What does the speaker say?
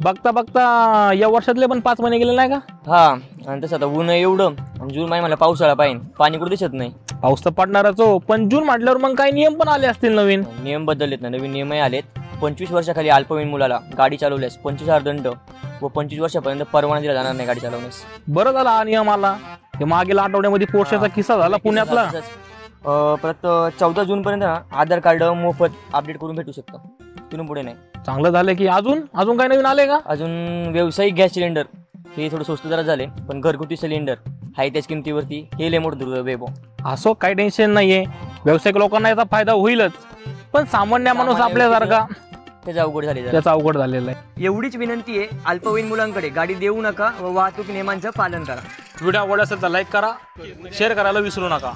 बघता बघता या वर्षातले पण 5 महिने गेले नाही का? हा, आणि तसं आता ऊन आहे एवढं, आणि जून महिना मला पावसाळा पाहिजे, पाणी कुठं दिसत नाही. पाऊस तर पडणारच हो, पण जून म्हटल्यावर मग काही नियम पण आले असतील नवीन. नियम बदललेत ना, नवीन नियमही आलेत. 25 वर्षाखाली अल्पवयीन मुलाला गाडी चालवल्यास 25,000 दंड व 25 वर्षापर्यंत परवाना दिला जाणार नाही गाडी चालवण्यास. बरं झाला हा नियम आला. ते मागील आठवड्यामध्ये पोरशाचा किस्सा झाला पुण्यातला. परत 14 जून पर्यंत आधार कार्ड मोफत अपडेट करून भेटू शकतं, तिथून पुढे नाही. चांगलं झालं की अजून काही नवीन आले का? अजून व्यावसायिक गॅस सिलेंडर हे थोडं स्वस्त जरा झाले, पण घरगुती सिलेंडर हाय त्याच किमतीवरती हे लय मोठं दुर्दैव. असो, काही टेन्शन नाहीये. व्यावसायिक लोकांना याचा फायदा होईलच, पण सामान्य माणूस आपल्यासारखा त्याचा अवघड झाले, त्याचा अवघड झालेला आहे. एवढीच विनंती आहे, अल्पवयीन मुलांकडे गाडी देऊ नका व वाहतूक नियमांचं पालन करा. व्हिडिओ आवडला असेल तर लाईक करा, शेअर करायला विसरू नका.